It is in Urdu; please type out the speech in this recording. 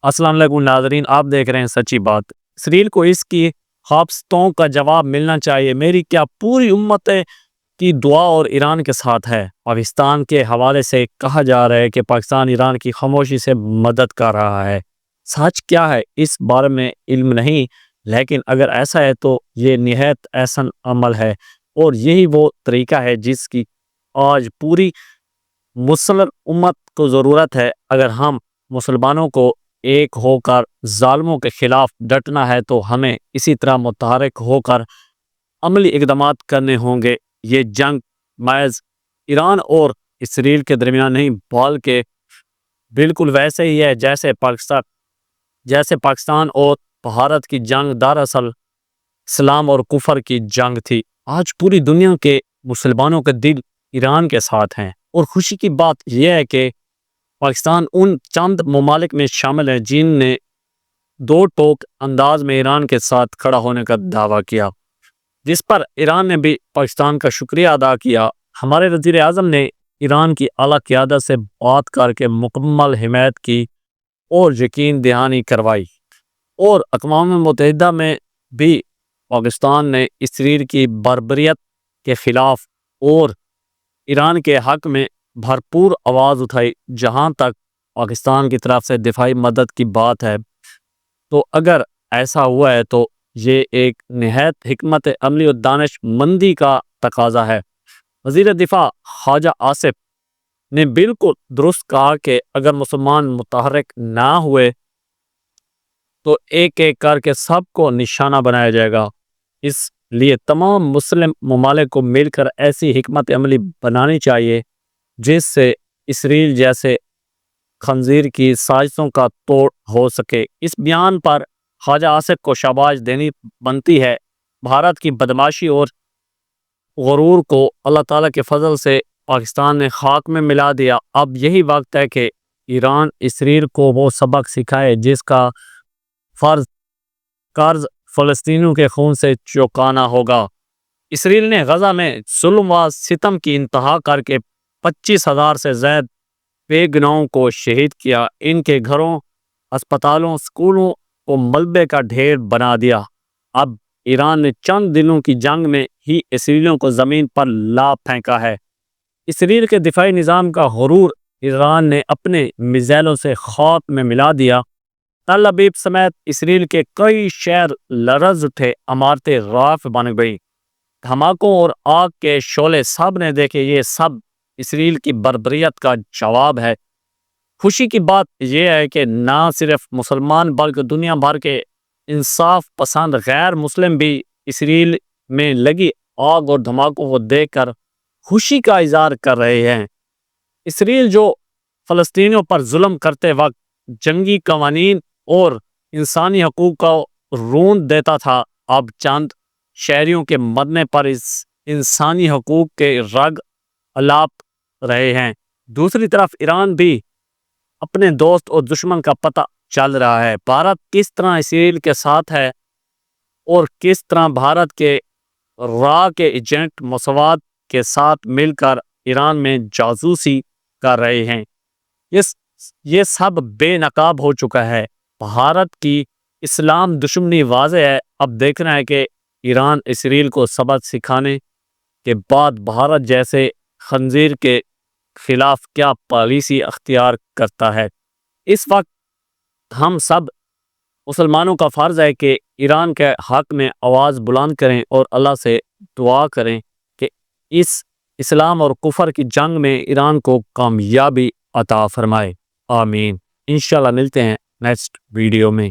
السلام علیکم ناظرین، آپ دیکھ رہے ہیں سچی بات۔ اسرائیل کو اس کی خواستوں کا جواب ملنا چاہیے۔ میری کیا پوری امت کی دعا اور ایران کے ساتھ ہے۔ پاکستان کے حوالے سے کہا جا رہا ہے کہ پاکستان ایران کی خاموشی سے مدد کر رہا ہے۔ سچ کیا ہے اس بارے میں علم نہیں، لیکن اگر ایسا ہے تو یہ نہایت احسن عمل ہے، اور یہی وہ طریقہ ہے جس کی آج پوری مسلم امت کو ضرورت ہے۔ اگر ہم مسلمانوں کو ایک ہو کر ظالموں کے خلاف ڈٹنا ہے تو ہمیں اسی طرح متحرک ہو کر عملی اقدامات کرنے ہوں گے۔ یہ جنگ محض ایران اور اسرائیل کے درمیان نہیں، بلکہ بالکل ویسے ہی ہے جیسے پاکستان اور بھارت کی جنگ دراصل اسلام اور کفر کی جنگ تھی۔ آج پوری دنیا کے مسلمانوں کے دل ایران کے ساتھ ہیں، اور خوشی کی بات یہ ہے کہ پاکستان ان چند ممالک میں شامل ہے جن نے دو ٹوک انداز میں ایران کے ساتھ کھڑا ہونے کا دعویٰ کیا، جس پر ایران نے بھی پاکستان کا شکریہ ادا کیا۔ ہمارے وزیر اعظم نے ایران کی اعلیٰ قیادت سے بات کر کے مکمل حمایت کی اور یقین دہانی کروائی، اور اقوام متحدہ میں بھی پاکستان نے اسرائیل کی بربریت کے خلاف اور ایران کے حق میں بھرپور آواز اٹھائی۔ جہاں تک پاکستان کی طرف سے دفاعی مدد کی بات ہے، تو اگر ایسا ہوا ہے تو یہ ایک نہایت حکمت عملی اور دانش مندی کا تقاضا ہے۔ وزیر دفاع خواجہ آصف نے بالکل درست کہا کہ اگر مسلمان متحرک نہ ہوئے تو ایک ایک کر کے سب کو نشانہ بنایا جائے گا۔ اس لیے تمام مسلم ممالک کو مل کر ایسی حکمت عملی بنانی چاہیے جس سے اسرائیل جیسے خنزیر کی سازشوں کا توڑ ہو سکے۔ اس بیان پر خواجہ آصف کو شاباش دینی بنتی ہے۔ بھارت کی بدمعاشی اور غرور کو اللہ تعالیٰ کے فضل سے پاکستان نے خاک میں ملا دیا۔ اب یہی وقت ہے کہ ایران اسرائیل کو وہ سبق سکھائے جس کا قرض فلسطینیوں کے خون سے چکانا ہوگا۔ اسرائیل نے غزہ میں ظلم و ستم کی انتہا کر کے 25,000 سے زائد بے گناہوں کو شہید کیا۔ ان کے گھروں، اسپتالوں، سکولوں کو ملبے کا ڈھیر بنا دیا۔ اب ایران نے چند دنوں کی جنگ میں ہی اسرائیلیوں کو زمین پر لا پھینکا ہے۔ اسرائیل کے دفاعی نظام کا غرور ایران نے اپنے میزائلوں سے خاک میں ملا دیا۔ تل ابیب سمیت اسرائیل کے کئی شہر لرز اٹھے، عمارتیں راف بن گئیں، دھماکوں اور آگ کے شعلے سب نے دیکھے۔ یہ سب اسرائیل کی بربریت کا جواب ہے۔ خوشی کی بات یہ ہے کہ نہ صرف مسلمان بلکہ دنیا بھر کے انصاف پسند غیر مسلم بھی اسرائیل میں لگی آگ اور دھماکوں کو دیکھ کر خوشی کا اظہار کر رہے ہیں۔ اسرائیل جو فلسطینیوں پر ظلم کرتے وقت جنگی قوانین اور انسانی حقوق کو روند دیتا تھا، اب چند شہریوں کے مرنے پر اس انسانی حقوق کے رگ الاپ رہے ہیں۔ دوسری طرف ایران بھی اپنے دوست اور دشمن کا پتہ چل رہا ہے۔ بھارت کس طرح اسرائیل کے ساتھ ہے اور کس طرح بھارت کے راہ کے ایجنٹ موساد کے ساتھ مل کر ایران میں جاسوسی کر رہے ہیں، یہ سب بے نقاب ہو چکا ہے۔ بھارت کی اسلام دشمنی واضح ہے۔ اب دیکھنا ہے کہ ایران اسرائیل کو سبق سکھانے کے بعد بھارت جیسے خنزیر کے خلاف کیا پالیسی اختیار کرتا ہے۔ اس وقت ہم سب مسلمانوں کا فرض ہے کہ ایران کے حق میں آواز بلند کریں اور اللہ سے دعا کریں کہ اس اسلام اور کفر کی جنگ میں ایران کو کامیابی عطا فرمائے۔ آمین۔ انشاءاللہ ملتے ہیں نیکسٹ ویڈیو میں۔